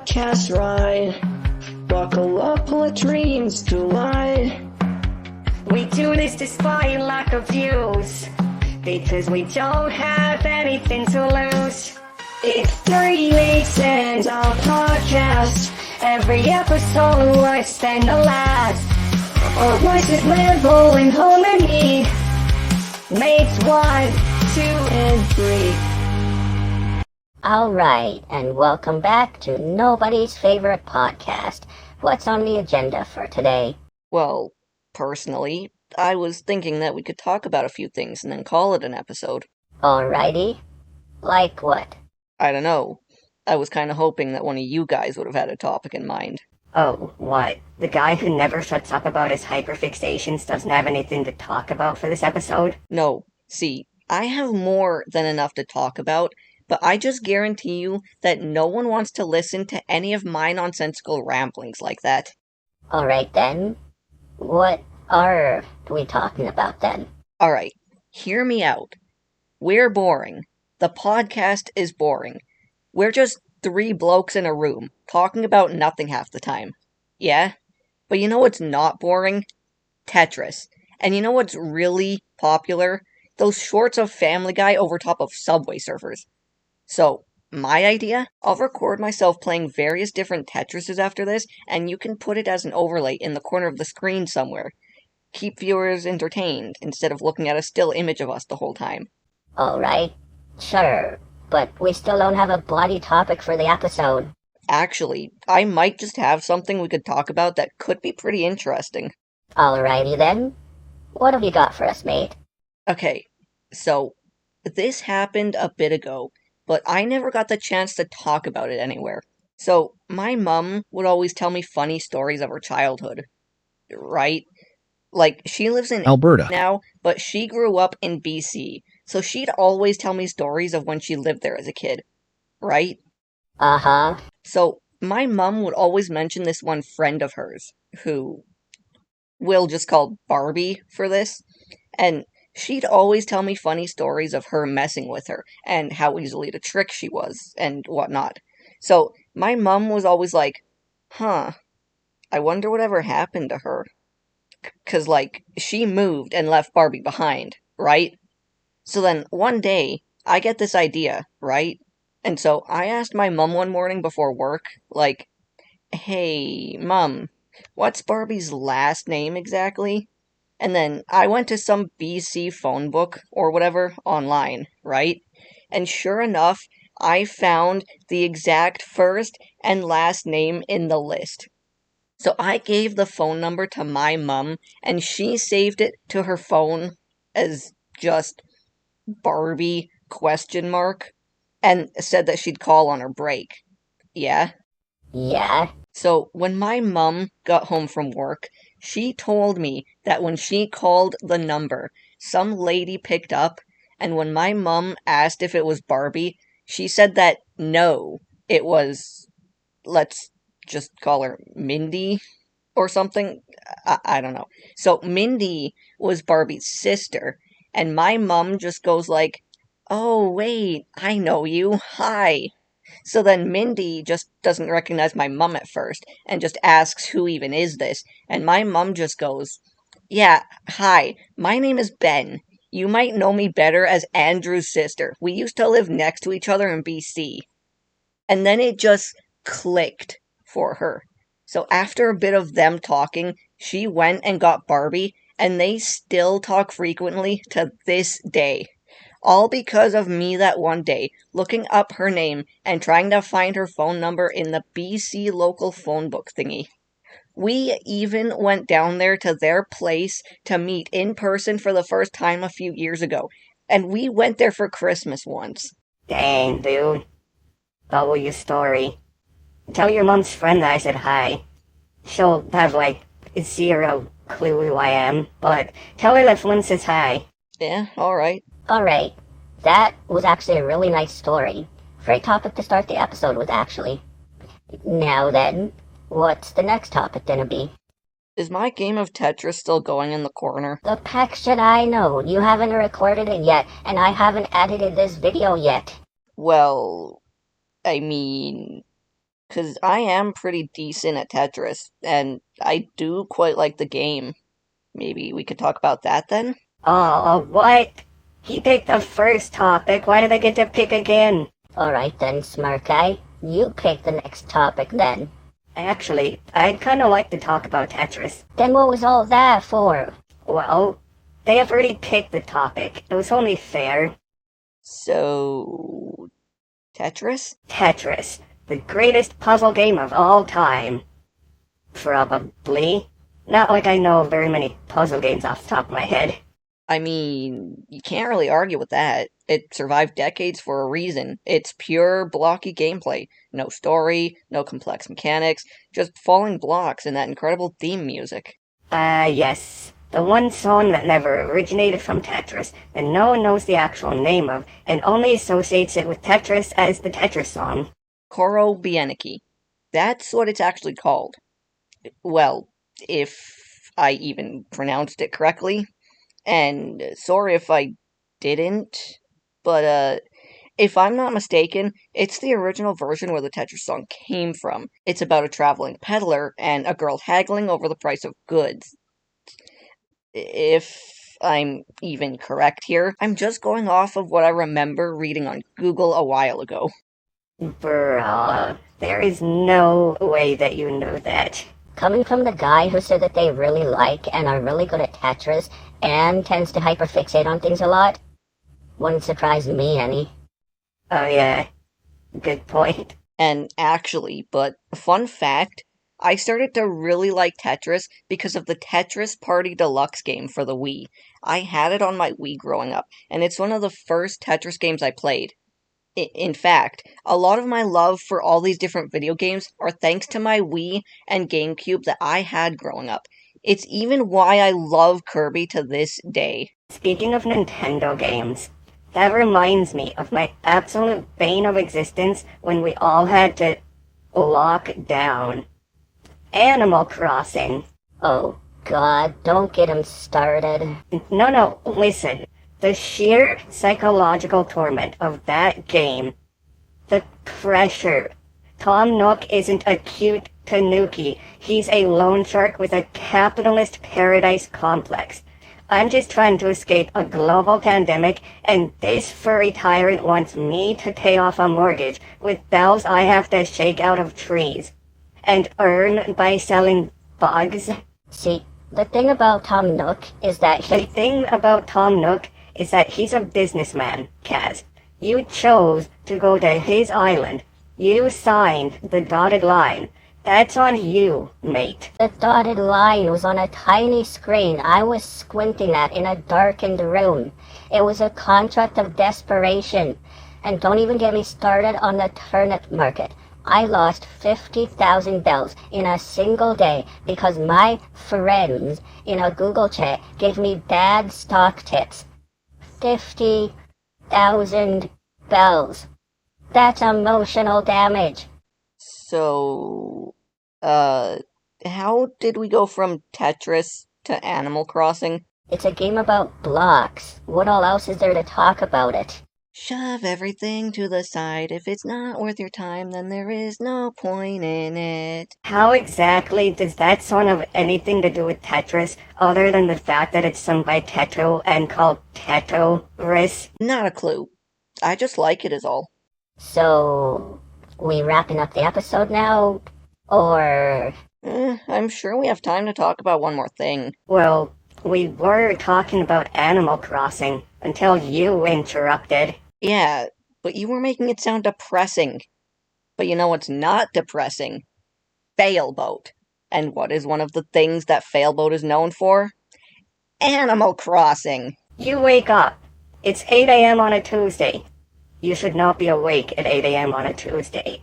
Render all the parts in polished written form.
podcast ride. Buckle up, let dreams collide. We do this despite lack of views, because we don't have anything to lose. It's 30 weeks and our podcast. Every episode worse than the last. Our voices ramble in harmony. Makes 1, 2, and 3. Alright, and welcome back to nobody's favorite podcast. What's on the agenda for today? Well, personally, I was thinking that we could talk about a few things and then call it an episode. Alrighty. Like what? I don't know. I was kind of hoping that one of you guys would have had a topic in mind. Oh, what? The guy who never shuts up about his hyperfixations doesn't have anything to talk about for this episode? No, see, I have more than enough to talk about, but I just guarantee you that no one wants to listen to any of my nonsensical ramblings like that. Alright then. What are we talking about then? Alright, hear me out. We're boring. The podcast is boring. We're just 3 blokes in a room, talking about nothing half the time. Yeah? But you know what's not boring? Tetris. And you know what's really popular? Those shorts of Family Guy over top of Subway Surfers. So, my idea? I'll record myself playing various different Tetrises after this, and you can put it as an overlay in the corner of the screen somewhere. Keep viewers entertained, instead of looking at a still image of us the whole time. Alright, sure, but we still don't have a bloody topic for the episode. Actually, I might just have something we could talk about that could be pretty interesting. Alrighty then. What have you got for us, mate? Okay, so, this happened a bit ago, but I never got the chance to talk about it anywhere. So, my mum would always tell me funny stories of her childhood. Right? Like, she lives in Alberta now, but she grew up in BC, so she'd always tell me stories of when she lived there as a kid. Right? Uh-huh. So, my mum would always mention this one friend of hers, who we'll just call Barbie for this, and she'd always tell me funny stories of her messing with her, and how easily to trick she was, and whatnot. So, my mum was always like, I wonder whatever happened to her. 'Cause, like, she moved and left Barbie behind, right? So then, one day, I get this idea, right? And so, I asked my mum one morning before work, like, hey, Mum, what's Barbie's last name exactly? And then, I went to some BC phone book, or whatever, online, right? And sure enough, I found the exact first and last name in the list. So I gave the phone number to my mum, and she saved it to her phone as just Barbie ? And said that she'd call on her break. Yeah? Yeah? So when my mum got home from work, she told me that when she called the number, some lady picked up, and when my mum asked if it was Barbie, she said that no, it was, let's just call her Mindy or something. I don't know. So Mindy was Barbie's sister, and my mum just goes like, oh wait, I know you, hi. So then Mindy just doesn't recognize my mum at first, and just asks who even is this, and my mum just goes, yeah, hi, my name is Ben. You might know me better as Andrew's sister. We used to live next to each other in BC. And then it just clicked for her. So after a bit of them talking, she went and got Barbie, and they still talk frequently to this day. All because of me that one day, looking up her name and trying to find her phone number in the BC local phone book thingy. We even went down there to their place to meet in person for the first time a few years ago, and we went there for Christmas once. Dang, dude. Double your story. Tell your mom's friend that I said hi. She'll have, like, 0 clue who I am, but tell her that Flim says hi. Yeah, alright. Alright. That was actually a really nice story. Great topic to start the episode with, actually. Now then, what's the next topic gonna be? Is my game of Tetris still going in the corner? The peck should I know. You haven't recorded it yet, and I haven't edited this video yet. Well, I mean, Because I am pretty decent at Tetris, and I do quite like the game. Maybe we could talk about that then? Oh, what? He picked the first topic. Why did I get to pick again? Alright then, smart guy. You pick the next topic then. Actually, I'd kind of like to talk about Tetris. Then what was all that for? Well, they have already picked the topic. It was only fair. So... Tetris? Tetris, the greatest puzzle game of all time. Probably. Not like I know very many puzzle games off the top of my head. I mean, you can't really argue with that. It survived decades for a reason. It's pure, blocky gameplay. No story, no complex mechanics, just falling blocks and that incredible theme music. Yes. The one song that never originated from Tetris, and no one knows the actual name of, and only associates it with Tetris as the Tetris song. Koro Bieniki. That's what it's actually called. Well, if I even pronounced it correctly. And sorry if I didn't, but if I'm not mistaken, it's the original version where the Tetris song came from. It's about a traveling peddler and a girl haggling over the price of goods. If I'm even correct here, I'm just going off of what I remember reading on Google a while ago. Bruh, there is no way that you know that. Coming from the guy who said that they really like and are really good at Tetris and tends to hyperfixate on things a lot, wouldn't surprise me any. Oh yeah, good point. And actually, but fun fact, I started to really like Tetris because of the Tetris Party Deluxe game for the Wii. I had it on my Wii growing up, and it's one of the first Tetris games I played. In fact, a lot of my love for all these different video games are thanks to my Wii and GameCube that I had growing up. It's even why I love Kirby to this day. Speaking of Nintendo games, that reminds me of my absolute bane of existence when we all had to lock down. Animal Crossing. Oh god, don't get him started. No, listen. The sheer psychological torment of that game. The pressure. Tom Nook isn't a cute tanuki. He's a loan shark with a capitalist paradise complex. I'm just trying to escape a global pandemic, and this furry tyrant wants me to pay off a mortgage with bells I have to shake out of trees. And earn by selling bugs. See, the thing about Tom Nook is that he's a businessman, Kaz. You chose to go to his island. You signed the dotted line. That's on you, mate. The dotted line was on a tiny screen I was squinting at in a darkened room. It was a contract of desperation. And don't even get me started on the turnip market. I lost 50,000 bells in a single day because my friends in a Google chat gave me bad stock tips. 50,000 bells. That's emotional damage. So, how did we go from Tetris to Animal Crossing? It's a game about blocks. What all else is there to talk about it? Shove everything to the side. If it's not worth your time, then there is no point in it. How exactly does that song have anything to do with Tetris, other than the fact that it's sung by Teto and called Tetris? Not a clue. I just like it is all. So, we wrapping up the episode now? Or... I'm sure we have time to talk about one more thing. Well, we were talking about Animal Crossing until you interrupted. Yeah, but you were making it sound depressing. But you know what's not depressing? Failboat. And what is one of the things that Failboat is known for? Animal Crossing. You wake up. It's 8 a.m. on a Tuesday. You should not be awake at 8 a.m. on a Tuesday.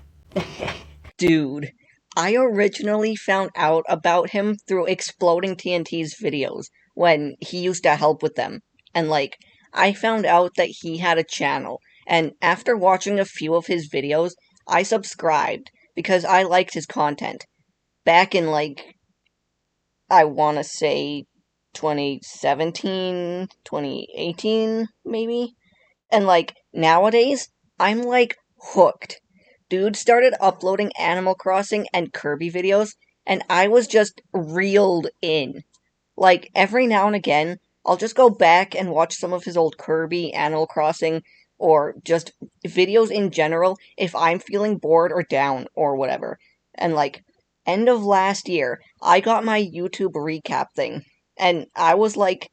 Dude, I originally found out about him through Exploding TNT's videos, when he used to help with them. And I found out that he had a channel, and after watching a few of his videos, I subscribed, because I liked his content. Back in, I want to say 2017, 2018, maybe? And, nowadays, I'm, hooked. Dude started uploading Animal Crossing and Kirby videos, and I was just reeled in. Like, every now and again, I'll just go back and watch some of his old Kirby, Animal Crossing, or just videos in general if I'm feeling bored or down or whatever. And like, end of last year, I got my YouTube recap thing, and I was like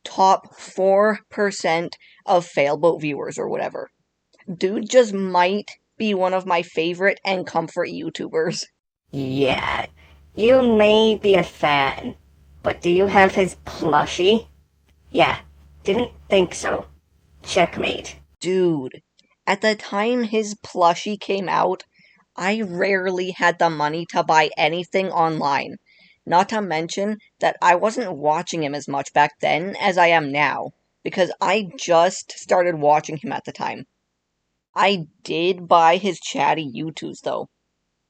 top 4% of Failboat viewers or whatever. Dude just might be one of my favorite and comfort YouTubers. Yeah, you may be a fan, but do you have his plushie? Yeah, didn't think so. Checkmate. Dude, at the time his plushie came out, I rarely had the money to buy anything online. Not to mention that I wasn't watching him as much back then as I am now, because I just started watching him at the time. I did buy his chatty YouTubes though.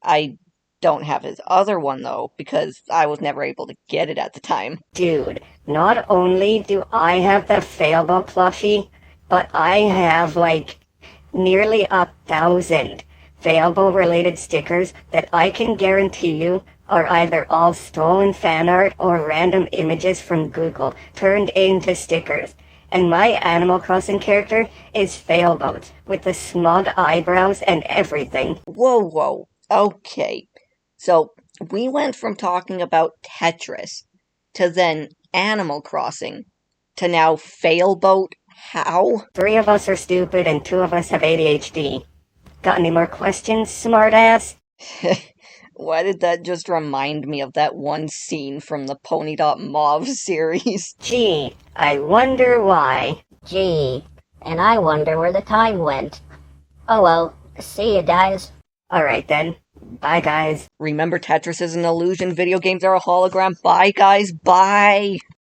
I don't have his other one though, because I was never able to get it at the time. Dude, not only do I have the Failboat plushie, but I have like nearly 1,000 Failboat related stickers that I can guarantee you are either all stolen fan art or random images from Google turned into stickers. And my Animal Crossing character is Failboat, with the smug eyebrows and everything. Whoa. Okay. So, we went from talking about Tetris, to then Animal Crossing, to now Failboat. How? 3 of us are stupid and 2 of us have ADHD. Got any more questions, smartass? Why did that just remind me of that one scene from the Pony.Mauve series? Gee, I wonder why. Gee, and I wonder where the time went. Oh well, see you guys. Alright then. Bye guys. Remember, Tetris is an illusion, video games are a hologram. Bye, guys, bye!